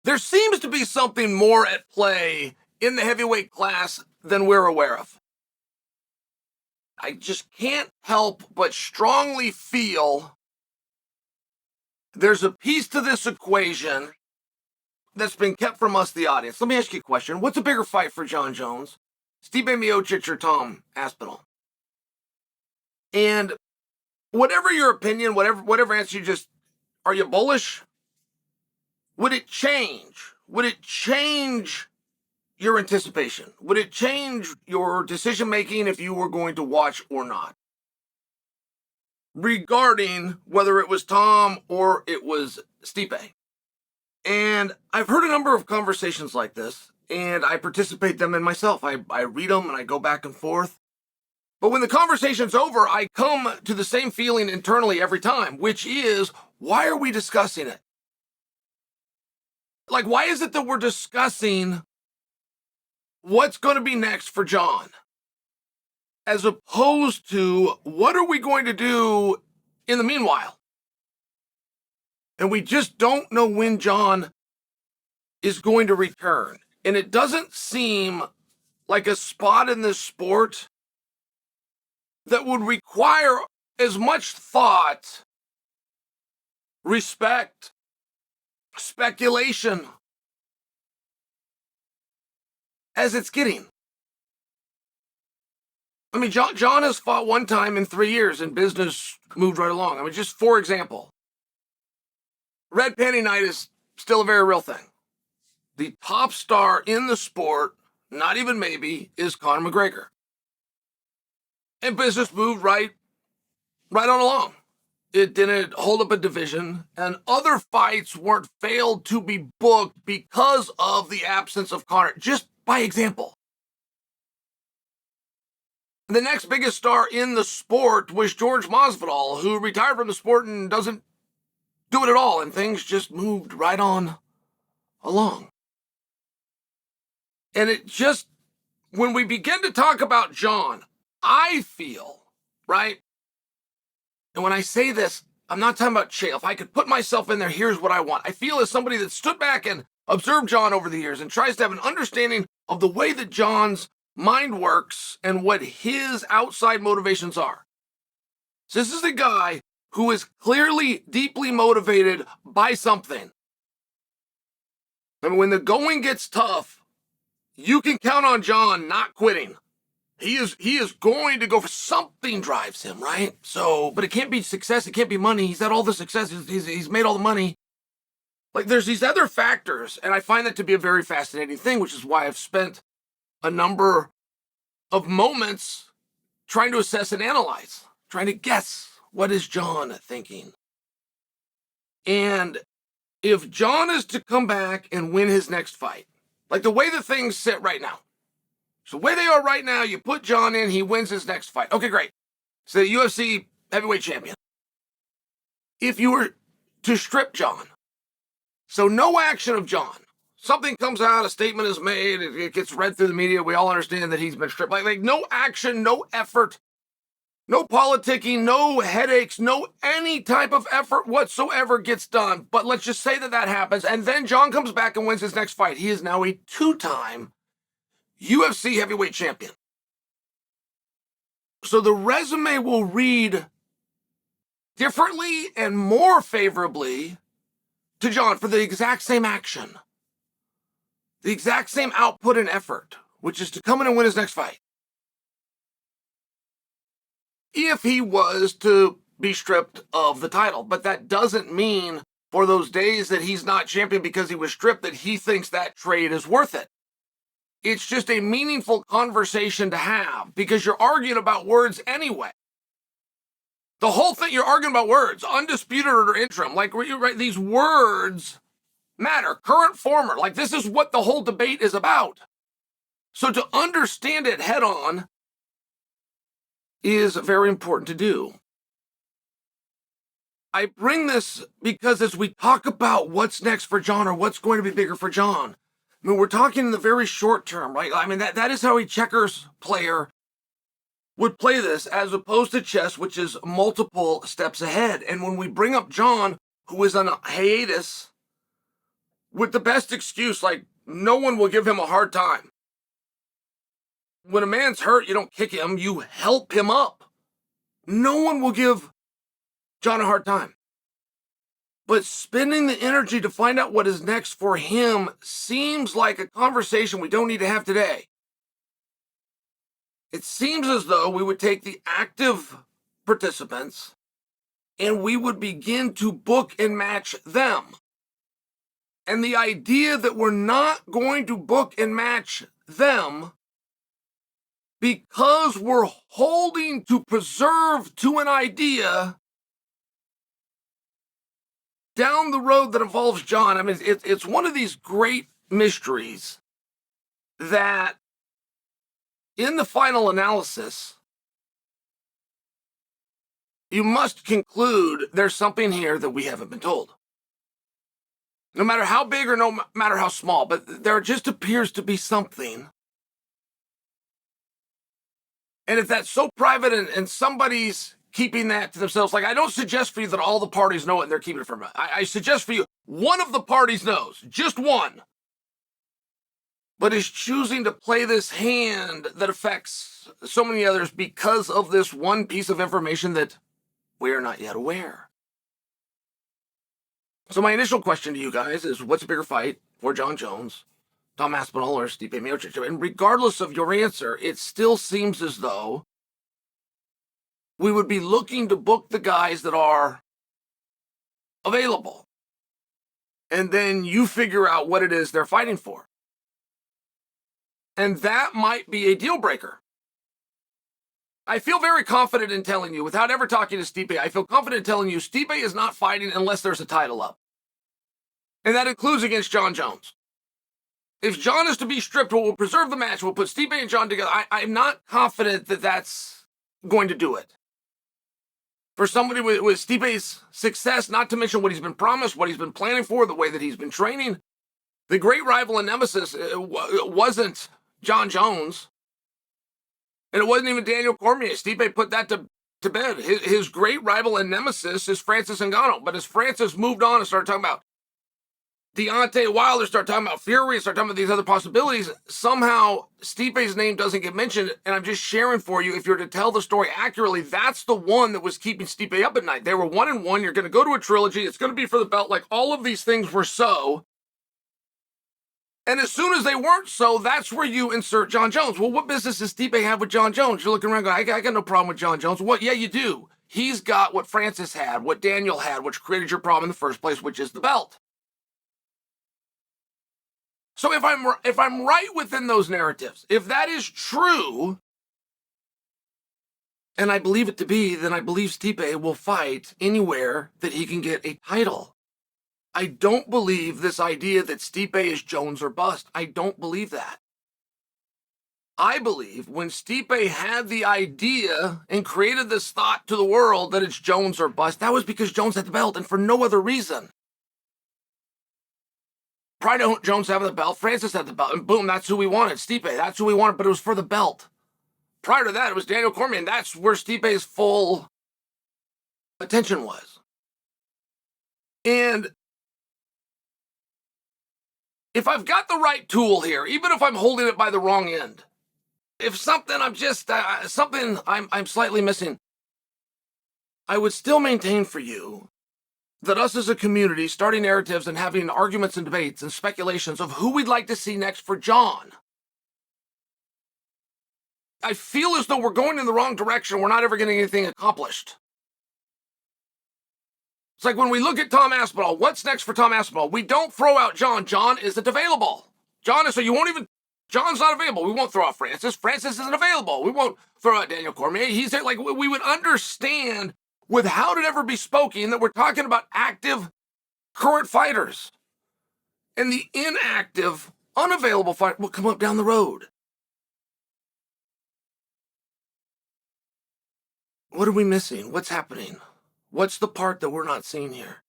there seems to be something more at play in the heavyweight class than we're aware of. I just can't help but strongly feel there's a piece to this equation that's been kept from us, the audience. Let me ask you a question. What's a bigger fight for Jon Jones? Stipe Miocic or Tom Aspinall? And whatever your opinion, whatever answer are you bullish? Would it change? Would it change your anticipation? Would it change your decision making if you were going to watch or not? Regarding whether it was Tom or it was Stipe. And I've heard a number of conversations like this, and I participate them in myself. I read them and I go back and forth. But when the conversation's over, I come to the same feeling internally every time, which is, why are we discussing it? Like, why is it that we're discussing what's going to be next for Jon? As opposed to, what are we going to do in the meanwhile? And we just don't know when Jon is going to return. And it doesn't seem like a spot in this sport that would require as much thought, respect, speculation as it's getting. I mean, Jon has fought one time in 3 years and business moved right along. I mean, just for example, Red Panty Night is still a very real thing. The top star in the sport, not even maybe, is Conor McGregor. And business moved right on along. It didn't hold up a division, and other fights weren't failed to be booked because of the absence of Conor, just by example. The next biggest star in the sport was George Masvidal, who retired from the sport and doesn't do it at all, and things just moved right on along. And it just, when we begin to talk about Jon, I feel, right? And when I say this, I'm not talking about Chael. If I could put myself in there, here's what I want. I feel as somebody that stood back and observed Jon over the years and tries to have an understanding of the way that Jon's mind works and what his outside motivations are. So this is a guy who is clearly deeply motivated by something. And when the going gets tough, you can count on Jon not quitting. He is going to go for something drives him, right? So, but it can't be success. It can't be money. He's had all the success. He's made all the money. Like, there's these other factors, and I find that to be a very fascinating thing, which is why I've spent a number of moments trying to assess and analyze, trying to guess, what is Jon thinking? And if Jon is to come back and win his next fight, like the way the things sit right now, so the way they are right now, you put Jon in, he wins his next fight. Okay, great. So the UFC Heavyweight Champion. If you were to strip Jon, so no action of Jon, something comes out, a statement is made, it gets read through the media, we all understand that he's been stripped. Like no action, no effort, no politicking, no headaches, no any type of effort whatsoever gets done. But let's just say that happens, and then Jon comes back and wins his next fight. He is now a 2-time UFC Heavyweight Champion. So the resume will read differently and more favorably to Jon for the exact same action, the exact same output and effort, which is to come in and win his next fight. If he was to be stripped of the title. But that doesn't mean for those days that he's not champion because he was stripped that he thinks that trade is worth it. It's just a meaningful conversation to have because you're arguing about words anyway. The whole thing, you're arguing about words, undisputed or interim. Like, right, these words matter. Current, former. Like, this is what the whole debate is about. So to understand it head on is very important to do. I bring this because as we talk about what's next for Jon or what's going to be bigger for Jon, I mean, we're talking in the very short term, right? I mean, that is how a checkers player would play this as opposed to chess, which is multiple steps ahead. And when we bring up Jon, who is on a hiatus with the best excuse, like no one will give him a hard time. When a man's hurt, you don't kick him, you help him up. No one will give Jon a hard time. But spending the energy to find out what is next for him seems like a conversation we don't need to have today. It seems as though we would take the active participants and we would begin to book and match them. And the idea that we're not going to book and match them because we're holding to preserve to an idea down the road that involves Jon. I mean, it's one of these great mysteries that in the final analysis, you must conclude there's something here that we haven't been told. No matter how big or no matter how small, but there just appears to be something. And if that's so private and somebody's keeping that to themselves, like I don't suggest for you that all the parties know it and they're keeping it from it. I suggest for you, one of the parties knows, just one, but is choosing to play this hand that affects so many others because of this one piece of information that we are not yet aware. So my initial question to you guys is, what's a bigger fight for Jon Jones, Tom Aspinall, or Stipe Miocic? And regardless of your answer, it still seems as though we would be looking to book the guys that are available. And then you figure out what it is they're fighting for. And that might be a deal breaker. I feel very confident in telling you, without ever talking to Stipe, I feel confident in telling you Stipe is not fighting unless there's a title up. And that includes against Jon Jones. If Jon is to be stripped, we'll preserve the match. We'll put Stipe and Jon together. I'm not confident that that's going to do it. For somebody with Stipe's success, not to mention what he's been promised, what he's been planning for, the way that he's been training, the great rival and nemesis wasn't Jon Jones. And it wasn't even Daniel Cormier. Stipe put that to bed. His great rival and nemesis is Francis Ngannou. But as Francis moved on and started talking about Deontay Wilder, started talking about Fury, started talking about these other possibilities, somehow Stipe's name doesn't get mentioned. And I'm just sharing for you, if you're to tell the story accurately, that's the one that was keeping Stipe up at night. They were 1-1. You're going to go to a trilogy. It's going to be for the belt. Like all of these things were so. And as soon as they weren't so, that's where you insert Jon Jones. Well, what business does Stipe have with Jon Jones? You're looking around going, I got no problem with Jon Jones. What? Yeah, you do. He's got what Francis had, what Daniel had, which created your problem in the first place, which is the belt. So if I'm right within those narratives, if that is true, and I believe it to be, then I believe Stipe will fight anywhere that he can get a title. I don't believe this idea that Stipe is Jones or bust. I don't believe that. I believe when Stipe had the idea and created this thought to the world that it's Jones or bust, that was because Jones had the belt and for no other reason. Prior to Jones having the belt, Francis had the belt, and boom, that's who we wanted. Stipe, that's who we wanted, but it was for the belt. Prior to that, it was Daniel Cormier, and that's where Stipe's full attention was. And if I've got the right tool here, even if I'm holding it by the wrong end, if something I'm slightly missing, I would still maintain for you that us as a community, starting narratives and having arguments and debates and speculations of who we'd like to see next for Jon, I feel as though we're going in the wrong direction. We're not ever getting anything accomplished. It's like when we look at Tom Aspinall, what's next for Tom Aspinall? We don't throw out Jon. Jon isn't available. Jon's not available. We won't throw out Francis. Francis isn't available. We won't throw out Daniel Cormier. He's there. Like, we would understand without it ever be spoken that we're talking about active current fighters. And the inactive, unavailable fight will come up down the road. What are we missing? What's happening? What's the part that we're not seeing here?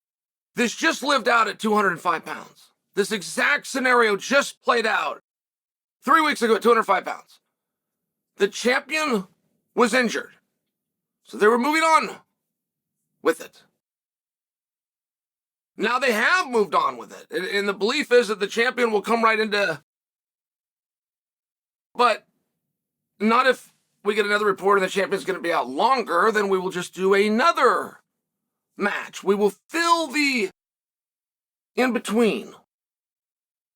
This just lived out at 205 pounds. This exact scenario just played out 3 weeks ago at 205 pounds. The champion was injured. So they were moving on with it. Now they have moved on with it. And the belief is that the champion will come right into, but not if we get another report and the champion's going to be out longer, then we will just do another match. We will fill the in between.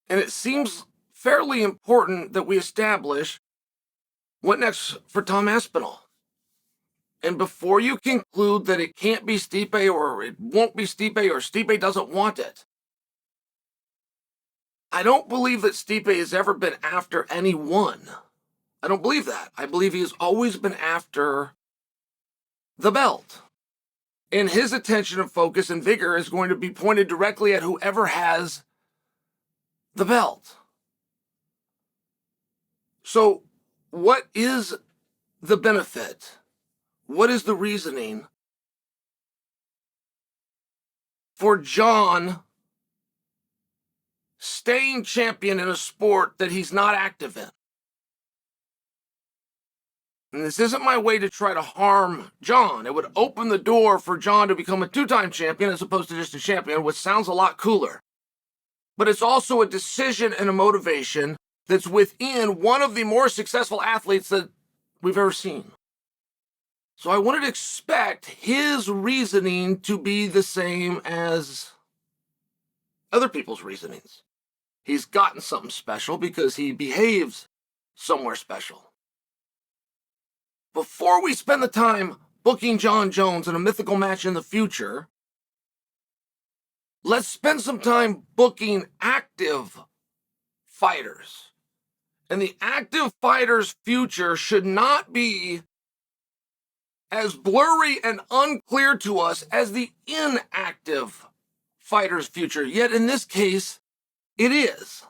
And it seems fairly important that we establish what next for Tom Aspinall. And before you conclude that it can't be Stipe or it won't be Stipe or Stipe doesn't want it, I don't believe that Stipe has ever been after anyone. I don't believe that. I believe he has always been after the belt. And his attention and focus and vigor is going to be pointed directly at whoever has the belt. So, what is the benefit? What is the reasoning for Jon staying champion in a sport that he's not active in? And this isn't my way to try to harm Jon. It would open the door for Jon to become a two-time champion as opposed to just a champion, which sounds a lot cooler. But it's also a decision and a motivation that's within one of the more successful athletes that we've ever seen. So I wanted to expect his reasoning to be the same as other people's reasonings. He's gotten something special because he behaves somewhere special. Before we spend the time booking Jon Jones in a mythical match in the future, let's spend some time booking active fighters. And the active fighter's future should not be as blurry and unclear to us as the inactive fighter's future. Yet in this case, it is.